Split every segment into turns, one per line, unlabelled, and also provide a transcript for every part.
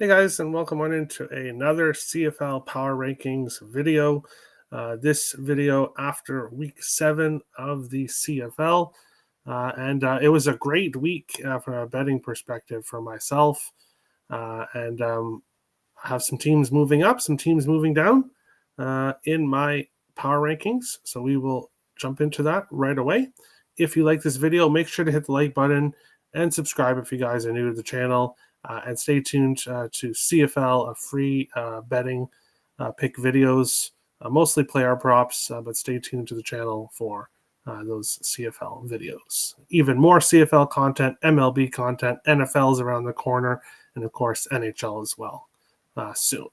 Hey guys, and welcome on into another CFL Power Rankings video. This video after week 7 of the CFL. And it was a great week from a betting perspective for myself. And I have some teams moving up, some teams moving down in my power rankings. So we will jump into that right away. If you like this video, make sure to hit the like button and subscribe if you guys are new to the channel. And stay tuned to CFL, free betting pick videos, mostly player props, but stay tuned to the channel for those CFL videos. Even more CFL content, MLB content, NFL's around the corner, and of course, NHL as well soon.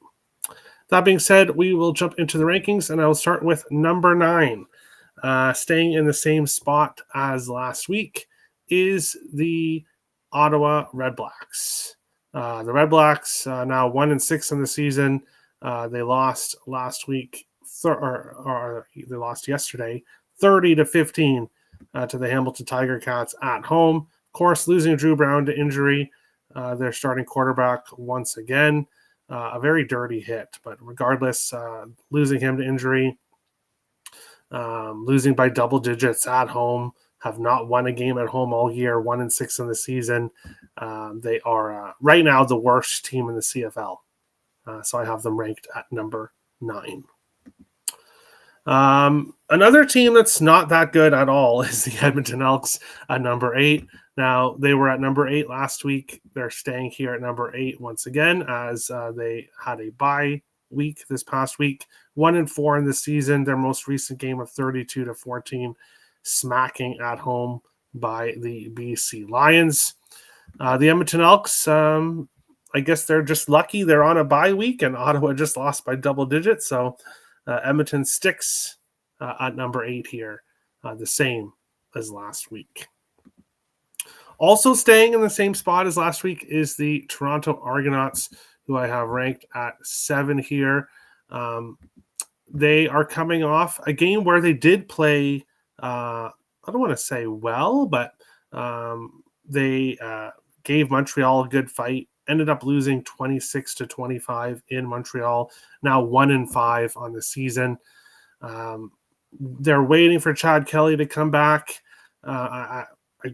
That being said, we will jump into the rankings, and I will start with number 9. Staying in the same spot as last week is the Ottawa Redblacks. The Redblacks now 1-6 in the season. They lost last week, or they lost yesterday, 30-15 to the Hamilton Tiger Cats at home. Of course, losing Drew Brown to injury, their starting quarterback once again. A very dirty hit, but regardless, losing him to injury, losing by double digits at home, have not won a game at home all year, 1-6 in the season. They are right now the worst team in the CFL. So I have them ranked at number 9. Another team that's not that good at all is the Edmonton Elks at number 8. Now, they were at number 8 last week. They're staying here at number 8 once again as they had a bye week this past week. 1-4 in the season. Their most recent game of 32-14, smacking at home by the BC Lions. The Edmonton Elks, I guess they're just lucky they're on a bye week, and Ottawa just lost by double digits. So Edmonton sticks at number 8 here, the same as last week. Also staying in the same spot as last week is the Toronto Argonauts, who I have ranked at 7 here. They are coming off a game where they did play, I don't want to say well, but they gave Montreal a good fight, ended up losing 26-25 in Montreal, now 1-5 on the season. They're waiting for Chad Kelly to come back. I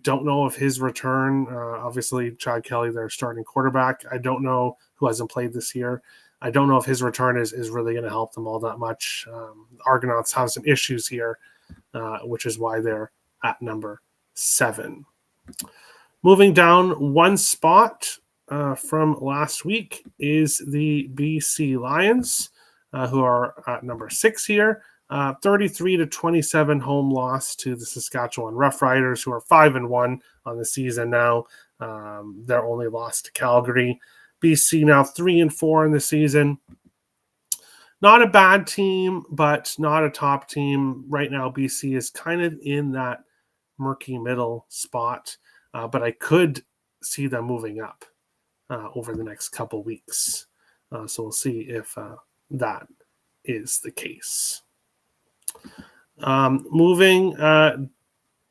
don't know if his return, obviously Chad Kelly, their starting quarterback, I don't know who hasn't played this year. I don't know if his return is really going to help them all that much. Argonauts have some issues here, which is why they're at number 7. Moving down one spot from last week is the BC Lions, who are at number 6 here. 33-27 home loss to the Saskatchewan Roughriders, who are 5-1 on the season now. Their only loss to Calgary. BC now 3-4 in the season. Not a bad team, but not a top team. Right now, BC is kind of in that murky middle spot, but I could see them moving up over the next couple weeks. So we'll see if that is the case. Moving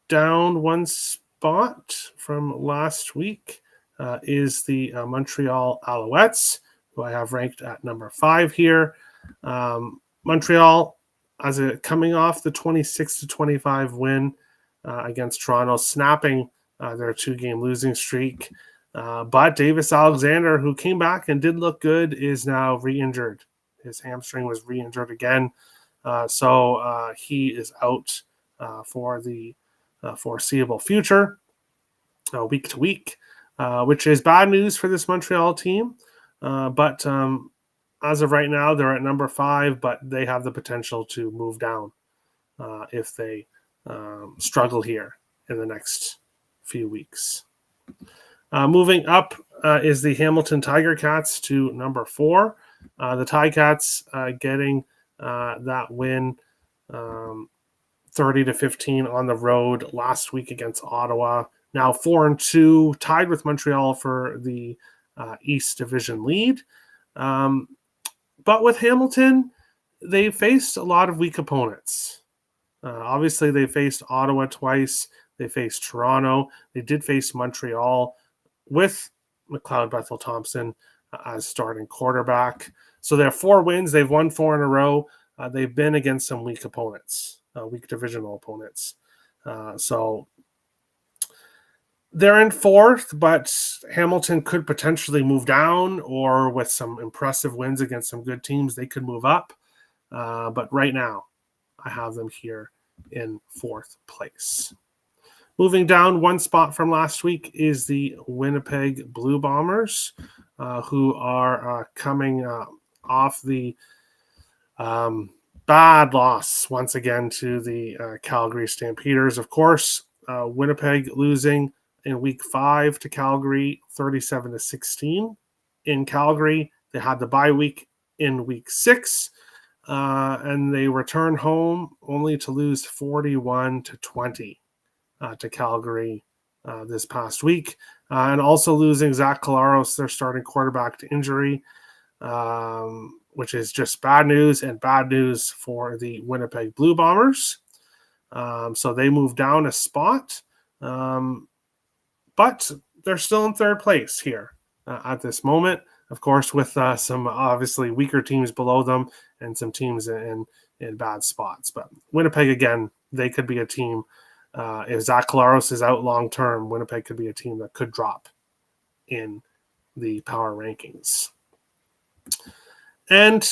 down one spot from last week is the Montreal Alouettes, who I have ranked at number 5 here. Montreal, coming off the 26-25 win against Toronto, snapping their 2-game losing streak. But Davis Alexander, who came back and did look good, is now re-injured. His hamstring was re-injured again. So he is out for the foreseeable future, week to week, which is bad news for this Montreal team. But as of right now, they're at number 5, but they have the potential to move down if they struggle here in the next few weeks. Moving up is the Hamilton Tiger Cats to number 4. The Ticats getting that win 30-15 on the road last week against Ottawa. Now 4-2, tied with Montreal for the East Division lead. But with Hamilton, they faced a lot of weak opponents. Obviously, they faced Ottawa twice. They faced Toronto. They did face Montreal with McLeod Bethel Thompson. as starting quarterback. So they have 4 wins. They've won 4 in a row. They've been against some weak opponents, weak divisional opponents. So they're in 4th, but Hamilton could potentially move down, or with some impressive wins against some good teams, they could move up. But right now, I have them here in 4th place. Moving down 1 spot from last week is the Winnipeg Blue Bombers, who are coming off the bad loss once again to the Calgary Stampeders. Of course, Winnipeg losing in week 5 to Calgary 37-16. In Calgary, they had the bye week in week 6. And they return home only to lose 41-20 to Calgary this past week, and also losing Zach Collaros, their starting quarterback, to injury, which is just bad news, and bad news for the Winnipeg Blue Bombers. So they move down a spot, but they're still in 3rd place here at this moment. Of course, with some obviously weaker teams below them and some teams in bad spots. But Winnipeg, again, they could be a team. If Zach Collaros is out long term, Winnipeg could be a team that could drop in the power rankings. And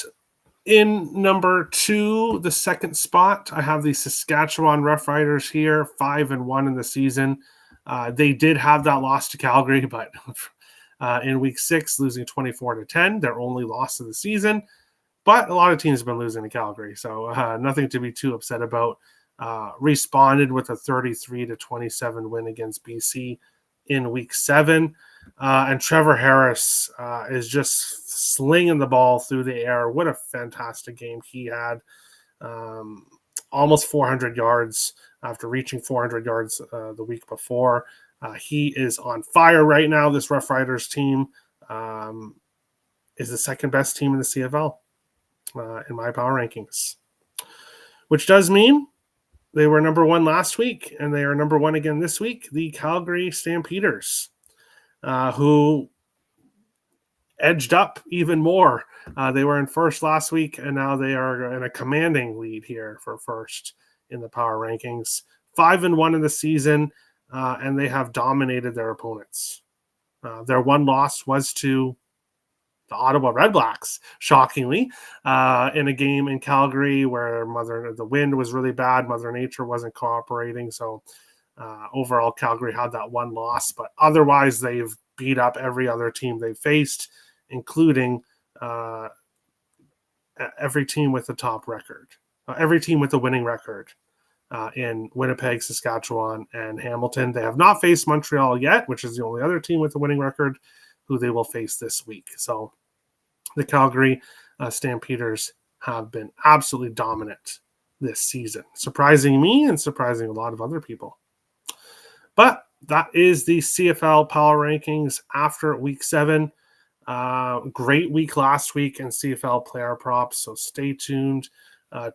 in number 2, the 2nd spot, I have the Saskatchewan Roughriders here, 5-1 in the season. They did have that loss to Calgary, but in week 6, losing 24-10, their only loss of the season. But a lot of teams have been losing to Calgary, so nothing to be too upset about. Responded with a 33-27 win against BC in week 7. And Trevor Harris is just slinging the ball through the air. What a fantastic game he had. Almost 400 yards after reaching 400 yards the week before. He is on fire right now. This Rough Riders team is the 2nd best team in the CFL in my power rankings, which does mean they were number 1 last week, and they are number 1 again this week. The Calgary Stampeders, who edged up even more. They were in 1st last week, and now they are in a commanding lead here for 1st in the power rankings. 5-1 in the season, and they have dominated their opponents. Their one loss was to the Ottawa Redblacks, shockingly, in a game in Calgary where the wind was really bad. Mother Nature wasn't cooperating. So overall, Calgary had that one loss. But otherwise, they've beat up every other team they've faced, including every team with the top record, every team with the winning record in Winnipeg, Saskatchewan, and Hamilton. They have not faced Montreal yet, which is the only other team with a winning record, who they will face this week. So the Calgary Stampeders have been absolutely dominant this season, surprising me and surprising a lot of other people. But that is the CFL Power Rankings after week 7. Great week last week in CFL player props, so stay tuned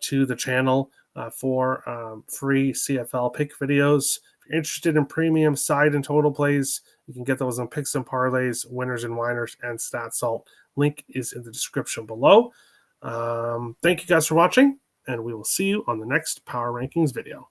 to the channel for free CFL pick videos. If you're interested in premium side and total plays, you can get those on Picks and Parlays, Winners and Whiners, and StatSalt. Link is in the description below. Thank you guys for watching, and we will see you on the next Power Rankings video.